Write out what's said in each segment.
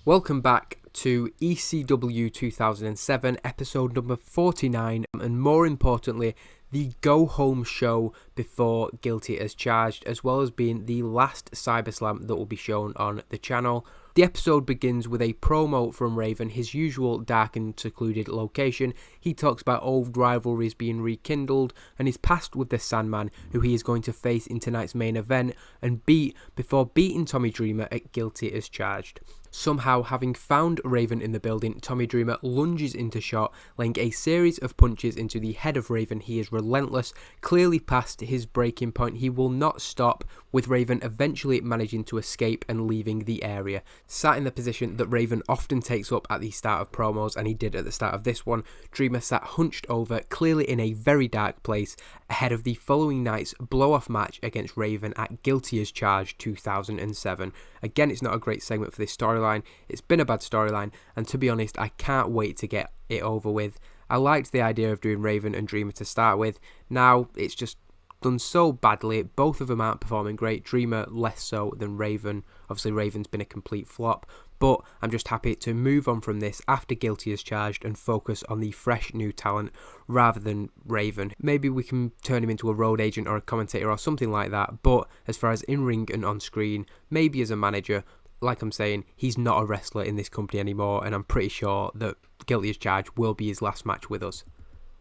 Welcome back to ECW 2007, episode number 49, and more importantly, the go-home show before Guilty as Charged, as well as being the last CyberSlam that will be shown on the channel. The episode begins with a promo from Raven, his usual dark and secluded location. He talks about old rivalries being rekindled and his past with the Sandman, who he is going to face in tonight's main event and beat before beating Tommy Dreamer at Guilty as Charged. Somehow, having found Raven in the building, Tommy Dreamer lunges into shot, laying a series of punches into the head of Raven. He is relentless, clearly past his breaking point. He will not stop, with Raven eventually managing to escape and leaving the area. Sat in the position that Raven often takes up at the start of promos, and he did at the start of this one, Dreamer sat hunched over, clearly in a very dark place, ahead of the following night's blow-off match against Raven at Guilty as Charged 2007. Again, it's not a great segment for this storyline. It's been a bad storyline, and to be honest, I can't wait to get it over with. I liked the idea of doing Raven and Dreamer to start with. Now, it's just done so badly. Both of them aren't performing great. Dreamer less so than Raven. Obviously, Raven's been a complete flop. But I'm just happy to move on from this after Guilty as Charged and focus on the fresh new talent rather than Raven. Maybe we can turn him into a road agent or a commentator or something like that. But as far as in-ring and on-screen, maybe as a manager, like I'm saying, he's not a wrestler in this company anymore, and I'm pretty sure that Guilty as Charged will be his last match with us.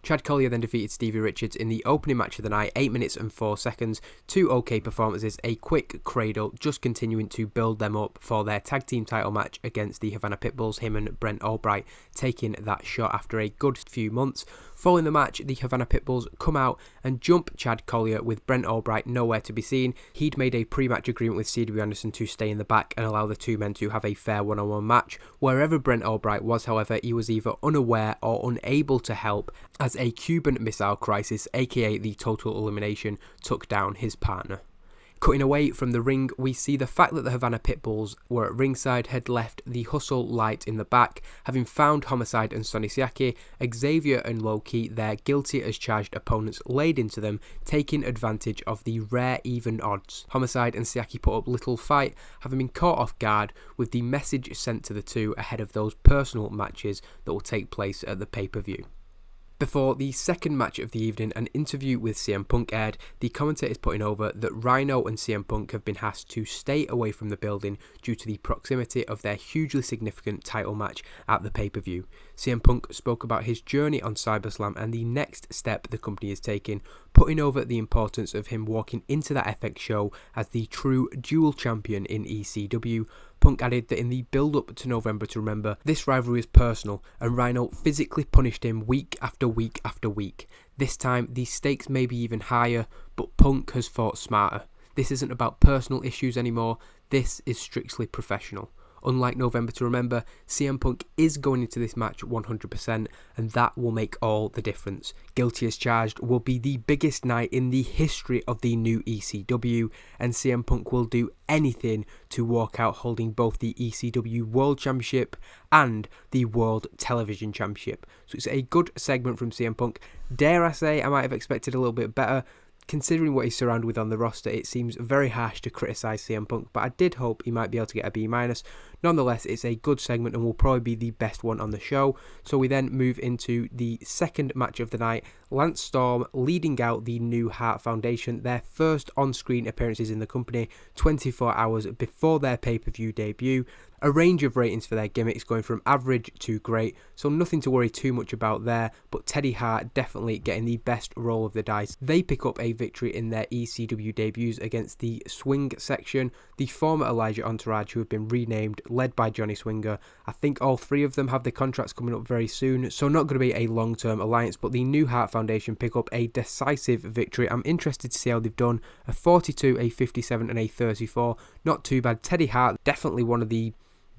Chad Collyer then defeated Stevie Richards in the opening match of the night, 8 minutes and 4 seconds, 2 okay performances, a quick cradle, just continuing to build them up for their tag team title match against the Havana Pitbulls, him and Brent Albright taking that shot after a good few months. Following the match, the Havana Pitbulls come out and jump Chad Collyer with Brent Albright nowhere to be seen. He'd made a pre-match agreement with C.W. Anderson to stay in the back and allow the two men to have a fair one-on-one match. Wherever Brent Albright was, however, he was either unaware or unable to help as a Cuban Missile Crisis, aka the Total Elimination, took down his partner. Cutting away from the ring, we see the fact that the Havana Pitbulls were at ringside had left the Hustle Light in the back, having found Homicide and Sonny Siaki. Xavier and Low-Key, their Guilty as Charged opponents, laid into them, taking advantage of the rare even odds. Homicide and Siaki put up little fight, having been caught off guard with the message sent to the two ahead of those personal matches that will take place at the pay-per-view. Before the second match of the evening, an interview with CM Punk aired. The commentator is putting over that Rhino and CM Punk have been asked to stay away from the building due to the proximity of their hugely significant title match at the pay-per-view. CM Punk spoke about his journey on CyberSlam and the next step the company is taking, putting over the importance of him walking into that FX show as the true dual champion in ECW. Punk added that in the build-up to November to Remember, this rivalry is personal, and Rhino physically punished him week after week after week. This time, the stakes may be even higher, but Punk has fought smarter. This isn't about personal issues anymore, this is strictly professional. Unlike November to Remember, CM Punk is going into this match 100%, and that will make all the difference. Guilty as Charged will be the biggest night in the history of the new ECW, and CM Punk will do anything to walk out holding both the ECW World Championship and the World Television Championship. So it's a good segment from CM Punk. Dare I say, I might have expected a little bit better. Considering what he's surrounded with on the roster, it seems very harsh to criticise CM Punk, but I did hope he might be able to get a B-. Nonetheless, it's a good segment and will probably be the best one on the show. So we then move into the second match of the night. Lance Storm leading out the New Heart Foundation, their first on-screen appearances in the company 24 hours before their pay-per-view debut. A range of ratings for their gimmicks going from average to great, so nothing to worry too much about there, but Teddy Hart definitely getting the best roll of the dice. They pick up a victory in their ECW debuts against the Swing section, the former Elijah Entourage, who have been renamed, led by Johnny Swinger. I think all three of them have their contracts coming up very soon, so not going to be a long-term alliance, but the New Heart Foundation pick up a decisive victory. I'm interested to see how they've done. A 42, a 57 and a 34, not too bad. Teddy Hart, definitely one of the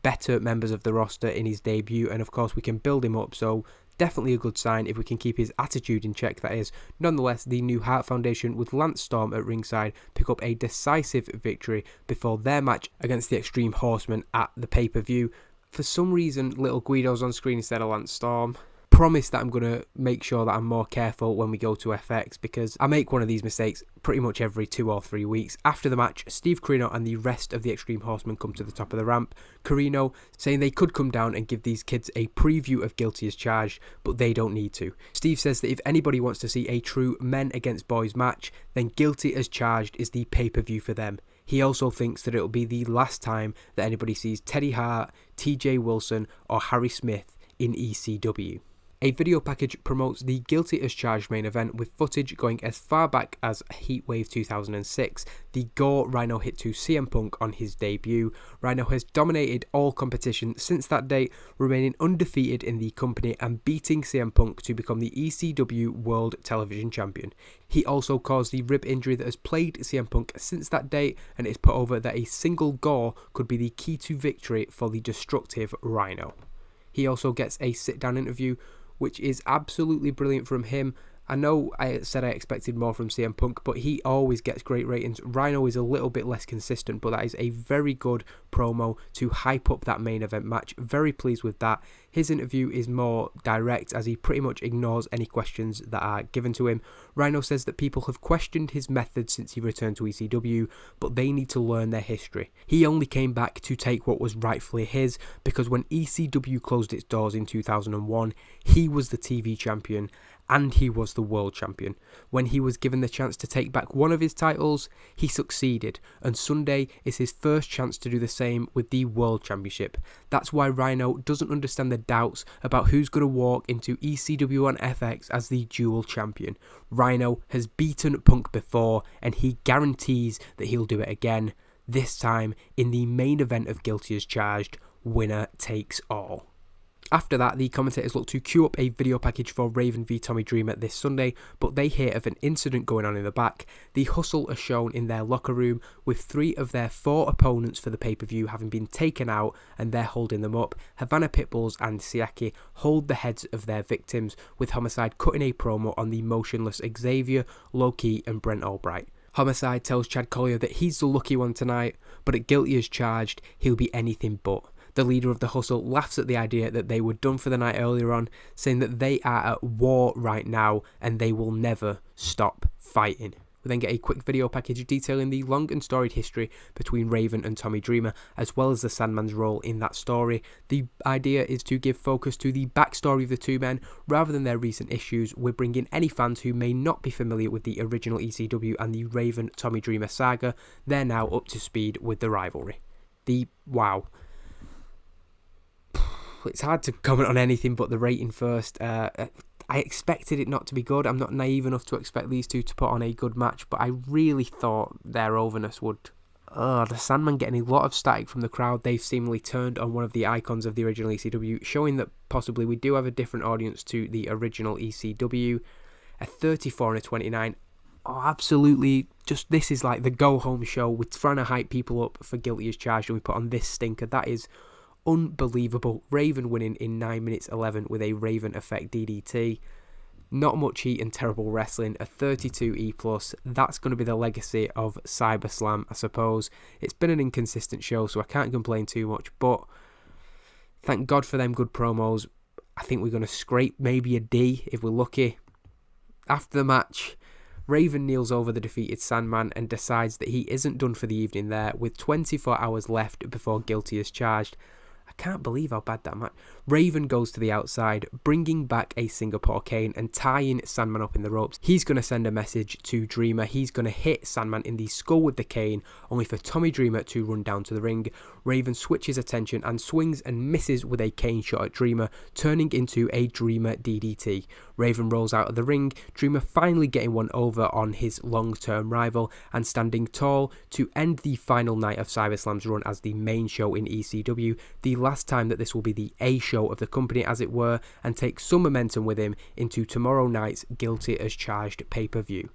better members of the roster in his debut, and of course we can build him up, so definitely a good sign if we can keep his attitude in check, that is. Nonetheless, the New Heart Foundation with Lance Storm at ringside pick up a decisive victory before their match against the Extreme Horsemen at the pay-per-view. For some reason, Little Guido's on screen instead of Lance Storm. promise that I'm going to make sure that I'm more careful when we go to FX, because I make one of these mistakes pretty much every 2 or 3 weeks. After the match, Steve Corino and the rest of the Extreme Horsemen come to the top of the ramp. Corino saying they could come down and give these kids a preview of Guilty as Charged, but they don't need to. Steve says that if anybody wants to see a true men against boys match, then Guilty as Charged is the pay-per-view for them. He also thinks that it'll be the last time that anybody sees Teddy Hart, TJ Wilson or Harry Smith in ECW. A video package promotes the Guilty as Charged main event with footage going as far back as Heatwave 2006, the Gore Rhino hit to CM Punk on his debut. Rhino has dominated all competition since that date, remaining undefeated in the company and beating CM Punk to become the ECW World Television Champion. He also caused the rib injury that has plagued CM Punk since that date, and it is put over that a single Gore could be the key to victory for the destructive Rhino. He also gets a sit-down interview, which is absolutely brilliant from him. I know I said I expected more from CM Punk, but he always gets great ratings. Rhino is a little bit less consistent, but that is a very good promo to hype up that main event match. Very pleased with that. His interview is more direct, as he pretty much ignores any questions that are given to him. Rhino says that people have questioned his methods since he returned to ECW, but they need to learn their history. He only came back to take what was rightfully his, because when ECW closed its doors in 2001, he was the TV champion and he was the world champion. When he was given the chance to take back one of his titles, he succeeded, and Sunday is his first chance to do the same with the world championship. That's why Rhino doesn't understand the doubts about who's going to walk into ECW on FX as the dual champion. Rhino has beaten Punk before, and he guarantees that he'll do it again, this time in the main event of Guilty as Charged, winner takes all. After that, the commentators look to queue up a video package for Raven v Tommy Dreamer this Sunday, but they hear of an incident going on in the back. The Hustle are shown in their locker room, with 3 of their 4 opponents for the pay-per-view having been taken out, and they're holding them up. Havana Pitbulls and Siaki hold the heads of their victims, with Homicide cutting a promo on the motionless Xavier, Low-Key and Brent Albright. Homicide tells Chad Collier that he's the lucky one tonight, but at Guilty as Charged, he'll be anything but. The leader of the Hustle laughs at the idea that they were done for the night earlier on, saying that they are at war right now and they will never stop fighting. We then get a quick video package detailing the long and storied history between Raven and Tommy Dreamer, as well as the Sandman's role in that story. The idea is to give focus to the backstory of the two men rather than their recent issues. We're bringing any fans who may not be familiar with the original ECW and the Raven Tommy Dreamer saga. They're now up to speed with the rivalry. Wow. It's hard to comment on anything but the rating first. I expected it not to be good. I'm not naive enough to expect these two to put on a good match, but I really thought their overness would. The Sandman getting a lot of static from the crowd. They've seemingly turned on one of the icons of the original ECW, showing that possibly we do have a different audience to the original ECW. A 34 and a 29. Oh, absolutely. Just, this is like the go-home show. We're trying to hype people up for Guilty as Charged, and we put on this stinker. That is unbelievable. Raven winning in 9 minutes 11 with a Raven effect DDT. Not much heat and terrible wrestling. A 32 E+. That's going to be the legacy of CyberSlam, I suppose. It's been an inconsistent show, so I can't complain too much, but thank God for them good promos. I think we're going to scrape maybe a D if we're lucky. After the match, Raven kneels over the defeated Sandman and decides that he isn't done for the evening there, with 24 hours left before Guilty as Charged. I can't believe how bad that match. Raven goes to the outside, bringing back a Singapore cane and tying Sandman up in the ropes. He's going to send a message to Dreamer. He's going to hit Sandman in the skull with the cane, only for Tommy Dreamer to run down to the ring. Raven switches attention and swings and misses with a cane shot at Dreamer, turning into a Dreamer DDT. Raven rolls out of the ring, Dreamer finally getting one over on his long-term rival and standing tall to end the final night of CyberSlam's run as the main show in ECW, the last time that this will be the A show of the company as it were, and take some momentum with him into tomorrow night's Guilty as Charged pay-per-view.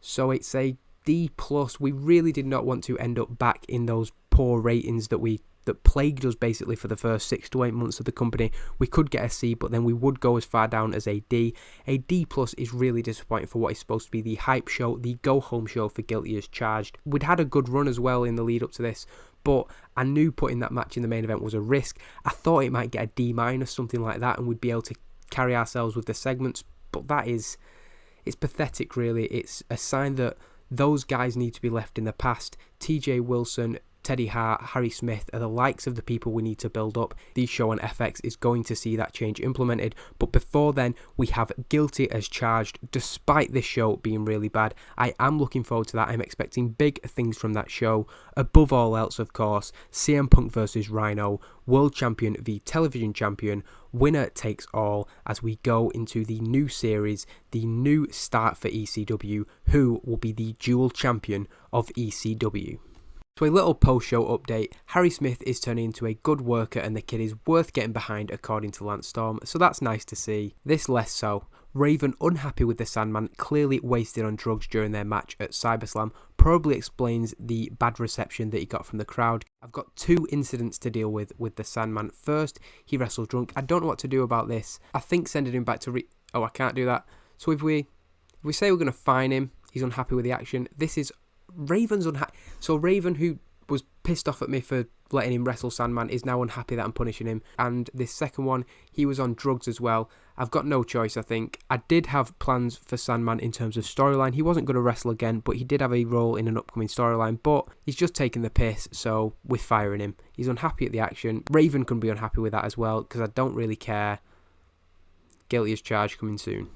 So it's a D+. We really did not want to end up back in those poor ratings that plagued us basically for the first 6 to 8 months of the company. We could get a C, but then we would go as far down as a D. A D+ is really disappointing for what is supposed to be the hype show, the go-home show for Guilty as Charged. We'd had a good run as well in the lead up to this, but I knew putting that match in the main event was a risk. I thought it might get a D-, something like that, and we'd be able to carry ourselves with the segments, but it's pathetic really. It's a sign that those guys need to be left in the past. TJ Wilson, Teddy Hart, Harry Smith are the likes of the people we need to build up. The show on FX is going to see that change implemented, but before then we have Guilty as Charged. Despite this show being really bad, I am looking forward to that. I'm expecting big things from that show. Above all else, of course, CM Punk versus Rhino, World Champion v Television Champion, winner takes all, as we go into the new series, the new start for ECW, who will be the dual champion of ECW. So a little post-show update. Harry Smith is turning into a good worker and the kid is worth getting behind according to Lance Storm, so that's nice to see. This less so. Raven, unhappy with the Sandman, clearly wasted on drugs during their match at CyberSlam, probably explains the bad reception that he got from the crowd. I've got 2 incidents to deal with the Sandman. First, he wrestled drunk. I don't know what to do about this. I think sending him back to I can't do that. So if we say we're going to fine him, he's unhappy with the action. This is Raven's unhappy. So Raven, who was pissed off at me for letting him wrestle Sandman, is now unhappy that I'm punishing him. And this second one, he was on drugs as well. I've got no choice, I think. I did have plans for Sandman in terms of storyline. He wasn't going to wrestle again, but he did have a role in an upcoming storyline. But he's just taking the piss, so we're firing him. He's unhappy at the action. Raven can be unhappy with that as well, because I don't really care. Guilty as Charged coming soon.